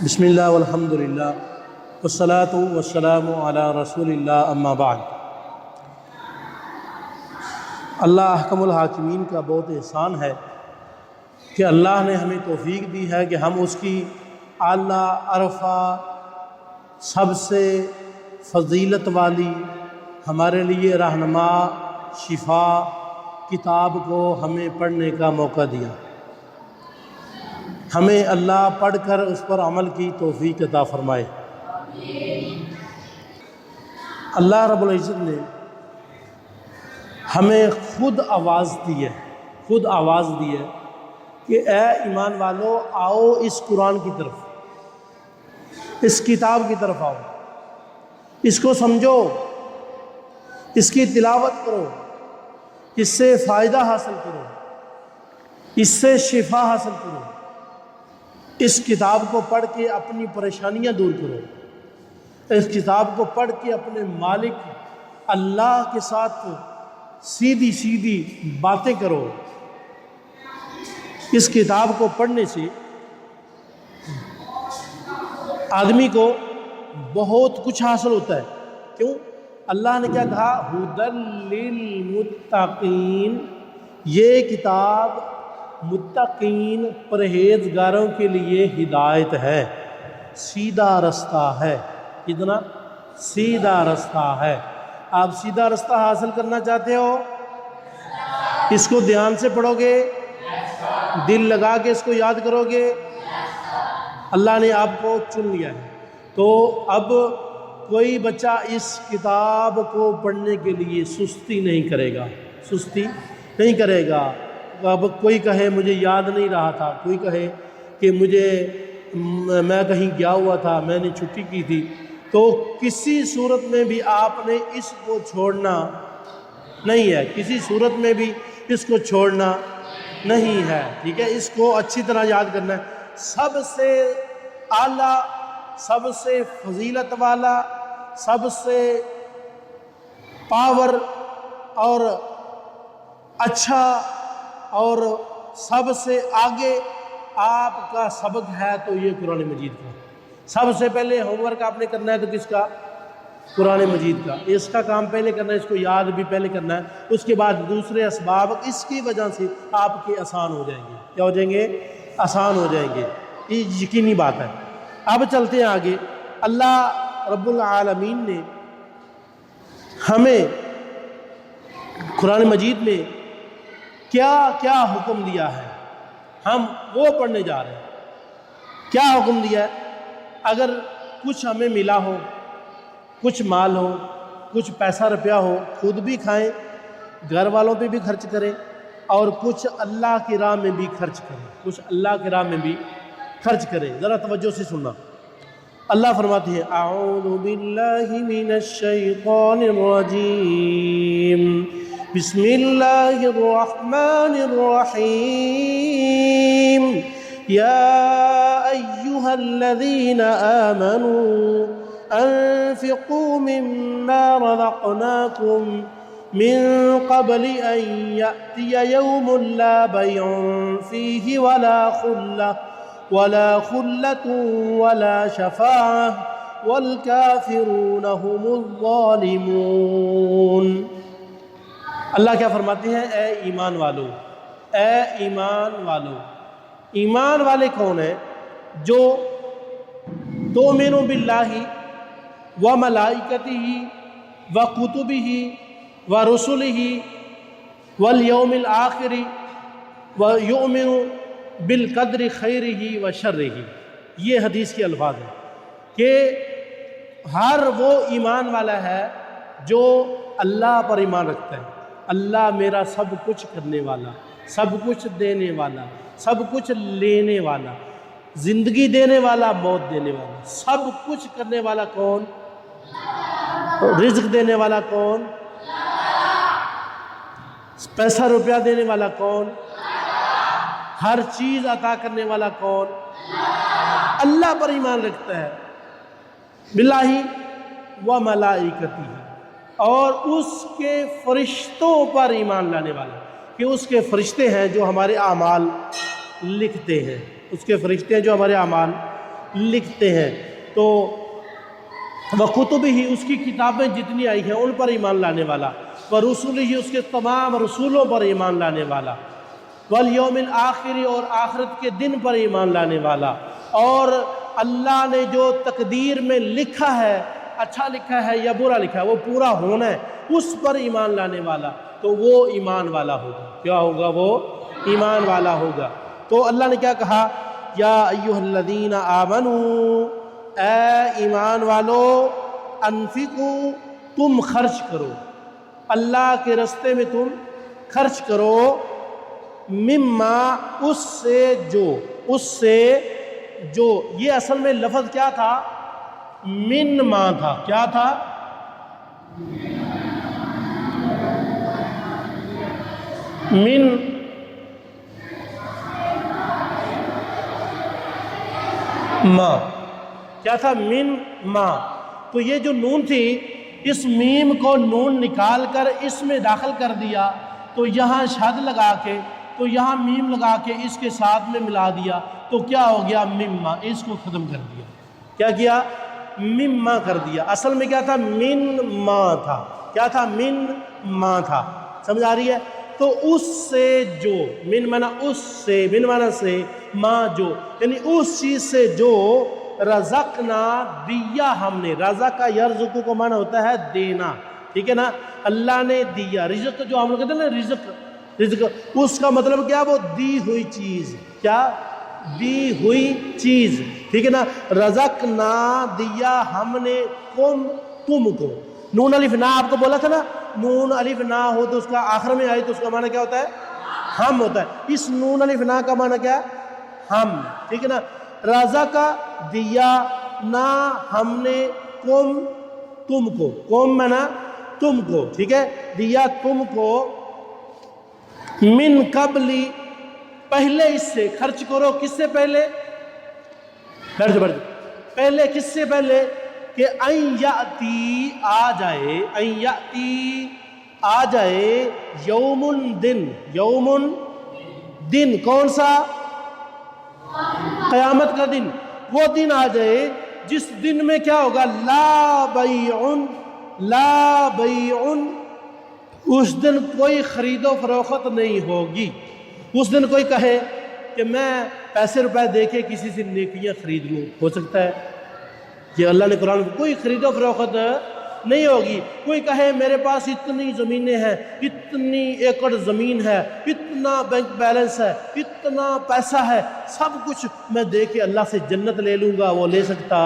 بسم اللہ والحمد للہ والصلاة والسلام علی رسول اللہ اما بعد۔ اللہ احکم الحاکمین کا بہت احسان ہے کہ اللہ نے ہمیں توفیق دی ہے کہ ہم اس کی اعلیٰ عرفہ سب سے فضیلت والی ہمارے لیے رہنما شفا کتاب کو ہمیں پڑھنے کا موقع دیا۔ ہمیں اللہ پڑھ کر اس پر عمل کی توفیق عطا فرمائے۔ اللہ رب العزت نے ہمیں خود آواز دی ہے کہ اے ایمان والو آؤ اس قرآن کی طرف، اس کتاب کی طرف آؤ، اس کو سمجھو، اس کی تلاوت کرو، اس سے فائدہ حاصل کرو، اس سے شفا حاصل کرو، اس کتاب کو پڑھ کے اپنی پریشانیاں دور کرو، اس کتاب کو پڑھ کے اپنے مالک اللہ کے ساتھ سیدھی باتیں کرو۔ اس کتاب کو پڑھنے سے آدمی کو بہت کچھ حاصل ہوتا ہے۔ کیوں؟ اللہ نے کیا کہا؟ ھدی للمتقین، یہ کتاب متقین پرہیزگاروں کے لیے ہدایت ہے، سیدھا رستہ ہے۔ کتنا سیدھا رستہ ہے؟ آپ سیدھا رستہ حاصل کرنا چاہتے ہو؟ اس کو دھیان سے پڑھو گے، دل لگا کے اس کو یاد کرو گے، اللہ نے آپ کو چن لیا ہے۔ تو اب کوئی بچہ اس کتاب کو پڑھنے کے لیے سستی نہیں کرے گا۔ اب کوئی کہے مجھے یاد نہیں رہا تھا، کوئی کہے کہ میں کہیں گیا ہوا تھا، میں نے چھٹی کی تھی، تو کسی صورت میں بھی آپ نے اس کو چھوڑنا نہیں ہے، کسی صورت میں بھی اس کو چھوڑنا نہیں ہے، ٹھیک ہے؟ اس کو اچھی طرح یاد کرنا ہے۔ سب سے اعلیٰ، سب سے فضیلت والا، سب سے پاور اور اچھا اور سب سے آگے آپ کا سبق ہے تو یہ قرآن مجید کا۔ سب سے پہلے ہوم ورک آپ نے کرنا ہے تو کس کا؟ قرآن مجید کا۔ اس کا کام پہلے کرنا ہے، اس کو یاد بھی پہلے کرنا ہے، اس کے بعد دوسرے اسباب اس کی وجہ سے آپ کے آسان ہو جائیں گے۔ کیا ہو جائیں گے؟ آسان ہو جائیں گے، یہ یقینی بات ہے۔ اب چلتے ہیں آگے۔ اللہ رب العالمین نے ہمیں قرآن مجید میں کیا کیا حکم دیا ہے، ہم وہ پڑھنے جا رہے ہیں۔ کیا حکم دیا ہے؟ اگر کچھ ہمیں ملا ہو، کچھ مال ہو، کچھ پیسہ روپیہ ہو، خود بھی کھائیں، گھر والوں پہ بھی خرچ کریں، اور کچھ اللہ کی راہ میں بھی خرچ کریں۔ ذرا توجہ سے سننا۔ اللہ فرماتے ہیں اعوذ باللہ من الشیطان الرجیم، بسم اللہ الرحمن الرحیم، یا ایہا الذین آمنوا انفقوا مما رزقناکم من قبل ان یأتی یوم لا بیع فیہ ولا خلة ولا شفاعة والکافرون هم الظالمون۔ اللہ کیا فرماتے ہیں؟ اے ایمان والو، ایمان والے کون ہیں؟ جو تؤمنوا باللہ وملائکتہ وکتبہ ورسلہ والیوم الآخر ویؤمنوا بالقدر خیرہ وشرہ۔ یہ حدیث کے الفاظ ہیں کہ ہر وہ ایمان والا ہے جو اللہ پر ایمان رکھتا ہے۔ اللہ میرا سب کچھ کرنے والا، سب کچھ دینے والا، سب کچھ لینے والا، زندگی دینے والا، موت دینے والا، سب کچھ کرنے والا کون؟ رزق دینے والا کون؟ پیسہ روپیہ دینے والا کون؟ ہر چیز عطا کرنے والا کون؟ اللہ پر ایمان رکھتا ہے، باللہ و ملائکتہ، اور اس کے فرشتوں پر ایمان لانے والا، کہ اس کے فرشتے ہیں جو ہمارے اعمال لکھتے ہیں، اس کے فرشتے ہیں جو ہمارے اعمال لکھتے ہیں۔ تو وَكُتُبِهِ ہی اس کی کتابیں جتنی آئی ہیں ان پر ایمان لانے والا، وَرُسُلِهِ ہی اس کے تمام رسولوں پر ایمان لانے والا، وَالْيَوْمِ الْآخِرِ اور آخرت کے دن پر ایمان لانے والا، اور اللہ نے جو تقدیر میں لکھا ہے، اچھا لکھا ہے یا برا لکھا ہے، وہ پورا ہونا ہے، اس پر ایمان لانے والا، تو وہ ایمان والا ہوگا۔ کیا ہوگا؟ وہ ایمان والا ہوگا۔ تو اللہ نے کیا کہا؟ یا ایھا الذین آمنوا، اے ایمان والو، انفقوا، تم خرچ کرو، اللہ کے رستے میں تم خرچ کرو، مما، اس سے جو، یہ اصل میں لفظ کیا تھا؟ من ما تھا۔ کیا تھا؟ من ما، کیا تھا؟ من ما۔ تو یہ جو نون تھی، اس میم کو نون نکال کر اس میں داخل کر دیا، تو یہاں شد لگا کے، تو یہاں میم لگا کے اس کے ساتھ میں ملا دیا، تو کیا ہو گیا؟ مما، اس کو ختم کر دیا۔ کیا کیا؟ مما کر دیا۔ اصل میں کیا تھا؟ من ما تھا۔ کیا تھا؟ من ما تھا۔ سمجھ آ رہی ہے؟ تو اس سے جو، من مانا اس سے، من مانا سے، ما جو، یعنی اس چیز سے جو رزقنا، دیا ہم نے۔ رزق کا یرزق کو مانا ہوتا ہے دینا، ٹھیک ہے نا؟ اللہ نے دیا۔ رزق جو ہم لوگ کہتے ہیں نا، رزق، اس کا مطلب کیا؟ وہ دی ہوئی چیز۔ کیا؟ دی ہوئی چیز، ٹھیک ہے نا؟ رزقنا، دیا ہم نے، تم کو۔ نون الف نا، آپ کو بولا تھا نا، نون الف نا ہو تو اس کا آخر میں آئی تو اس کا معنی کیا ہوتا ہے؟ ہم ہوتا ہے۔ اس نون الف نا کا معنی کیا ہے؟ ہم، ٹھیک ہے نا؟ رزق، دیا، نا، ہم نے، تم کو، قوم مانا تم کو، ٹھیک ہے؟ دیا تم کو، من قبلی، پہلے اس سے خرچ کرو۔ کس سے پہلے؟ پہلے کس سے پہلے؟ کہ ان یاتی، آ جائے، ان یاتی، آ جائے، یوم دن، یوم دن، کون سا؟ قیامت کا دن۔ وہ دن آ جائے جس دن میں کیا ہوگا؟ لا بیعن، لا بیعن، اس دن کوئی خرید و فروخت نہیں ہوگی۔ اس دن کوئی کہے کہ میں پیسے روپے دے کے کسی سے نیکیاں خرید لوں، ہو سکتا ہے؟ یہ اللہ نے قرآن میں، کوئی خرید و فروخت نہیں ہوگی۔ کوئی کہے میرے پاس اتنی زمینیں ہیں، اتنی ایکڑ زمین ہے، اتنا بینک بیلنس ہے، اتنا پیسہ ہے، سب کچھ میں دے کے اللہ سے جنت لے لوں گا، وہ لے سکتا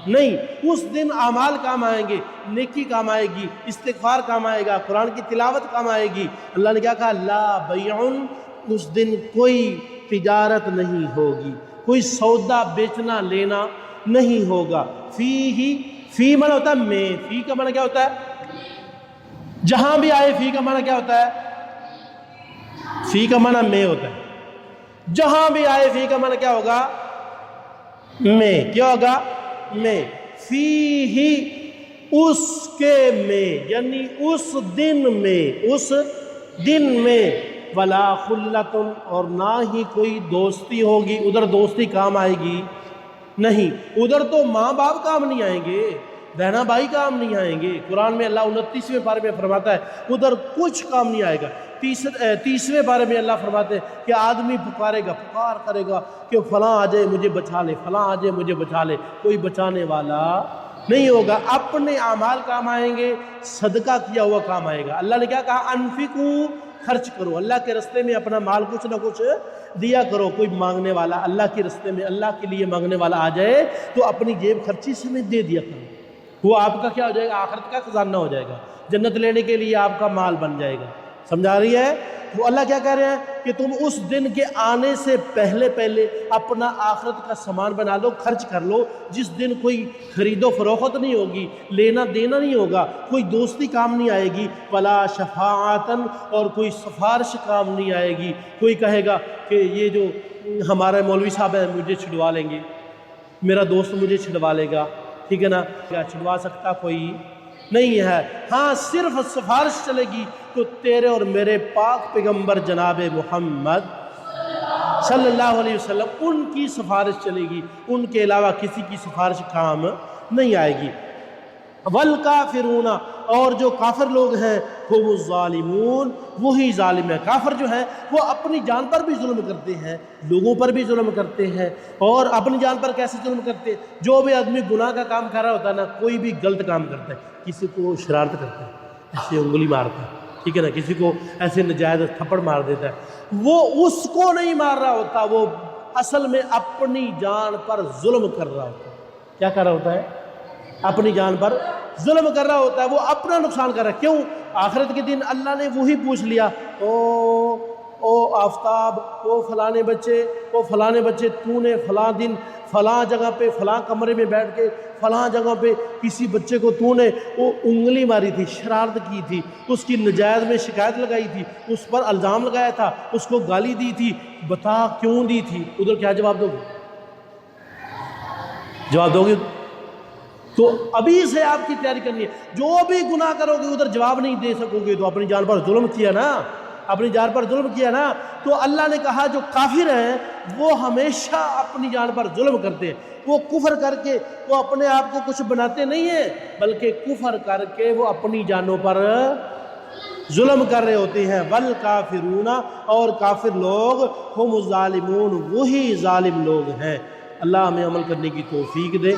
نہیں۔ اس دن اعمال کام آئیں گے، نیکی کام آئے گی، استغفار کام آئے گا، قرآن کی تلاوت کام آئے گی۔ اللہ نے کیا کہا؟ لا بیعن، اس دن کوئی تجارت نہیں ہوگی، کوئی سودا بیچنا لینا نہیں ہوگا۔ فی معنی ہوتا ہے میں، فی کا معنی کیا ہوتا ہے؟ جہاں بھی آئے فی کا معنی کیا ہوتا ہے؟ فی کا معنی میں ہوتا ہے۔ جہاں بھی آئے فی کا معنی کیا ہوگا؟ میں۔ کیا ہوگا؟ میں۔ فی ہی، اس کے میں، یعنی اس دن میں، اس دن میں، ولا خلۃ، اور نہ ہی کوئی دوستی ہوگی۔ ادھر دوستی کام آئے گی نہیں، ادھر تو ماں باپ کام نہیں آئیں گے، بہنا بھائی کام نہیں آئیں گے۔ قرآن میں اللہ 29ویں پارے میں فرماتا ہے ادھر کچھ کام نہیں آئے گا۔ 30ویں پارے میں اللہ فرماتے ہیں کہ آدمی پکارے گا، پکار کرے گا کہ فلاں آ جائے مجھے بچا لے، فلاں آ جائے مجھے بچا لے، کوئی بچانے والا نہیں ہوگا۔ اپنے اعمال کام آئیں گے، صدقہ کیا ہوا کام آئے گا۔ اللہ نے کیا کہا؟ انفقوا، خرچ کرو، اللہ کے رستے میں اپنا مال کچھ نہ کچھ دیا کرو۔ کوئی مانگنے والا اللہ کے رستے میں، اللہ کے لیے مانگنے والا آ جائے تو اپنی جیب خرچی سے میں دے دیا کرو، وہ آپ کا کیا ہو جائے گا؟ آخرت کا خزانہ ہو جائے گا، جنت لینے کے لیے آپ کا مال بن جائے گا۔ سمجھا رہی ہے؟ تو اللہ کیا کہہ رہے ہیں کہ تم اس دن کے آنے سے پہلے اپنا آخرت کا سامان بنا لو، خرچ کر لو، جس دن کوئی خرید و فروخت نہیں ہوگی، لینا دینا نہیں ہوگا، کوئی دوستی کام نہیں آئے گی، ولا شفاعتن، اور کوئی سفارش کام نہیں آئے گی۔ کوئی کہے گا کہ یہ جو ہمارے مولوی صاحب ہیں مجھے چھڑوا لیں گے، میرا دوست مجھے چھڑوا لے گا، ٹھیک ہے نا؟ کیا چھڑوا سکتا کوئی نہیں ہے۔ ہاں صرف سفارش چلے گی تو تیرے اور میرے پاک پیغمبر جناب محمد صلی اللہ علیہ وسلم، ان کی سفارش چلے گی، ان کے علاوہ کسی کی سفارش کام نہیں آئے گی۔ والکافرون، اور جو کافر لوگ ہیں، ہم الظالمون، وہی ظالم ہیں۔ کافر جو ہیں وہ اپنی جان پر بھی ظلم کرتے ہیں، لوگوں پر بھی ظلم کرتے ہیں۔ اور اپنی جان پر کیسے ظلم کرتے ہیں؟ جو بھی آدمی گناہ کا کام کر رہا ہوتا ہے نا، کوئی بھی غلط کام کرتا ہے، کسی کو شرارت کرتا ہے، ایسے انگلی مارتا ہے، ٹھیک ہے نا، کسی کو ایسے نجائز تھپڑ مار دیتا ہے، وہ اس کو نہیں مار رہا ہوتا، وہ اصل میں اپنی جان پر ظلم کر رہا ہوتا ہے۔ کیا کر رہا ہوتا ہے؟ اپنی جان پر ظلم کر رہا ہوتا ہے، وہ اپنا نقصان کر رہا ہے۔ کیوں؟ آخرت کے دن اللہ نے وہی پوچھ لیا، او آفتاب، او فلانے بچے، تو نے فلاں دن فلاں جگہ پہ فلاں کمرے میں بیٹھ کے فلاں جگہ پہ کسی بچے کو تو نے وہ انگلی ماری تھی، شرارت کی تھی، اس کی نجائز میں شکایت لگائی تھی، اس پر الزام لگایا تھا، اس کو گالی دی تھی، بتا کیوں دی تھی؟ ادھر کیا جواب دو گے؟ جواب دو گے؟ تو ابھی سے آپ کی تیاری کرنی ہے۔ جو بھی گناہ کرو گے ادھر جواب نہیں دے سکو گے تو اپنی جان پر ظلم کیا نا، اپنی جان پر ظلم کیا نا۔ تو اللہ نے کہا جو کافر ہیں وہ ہمیشہ اپنی جان پر ظلم کرتے ہیں، وہ کفر کر کے وہ اپنے آپ کو کچھ بناتے نہیں ہیں، بلکہ کفر کر کے وہ اپنی جانوں پر ظلم کر رہے ہوتے ہیں۔ والکافرون، اور کافر لوگ، ہم الظالمون، وہی ظالم لوگ ہیں۔ اللہ ہمیں عمل کرنے کی توفیق دے۔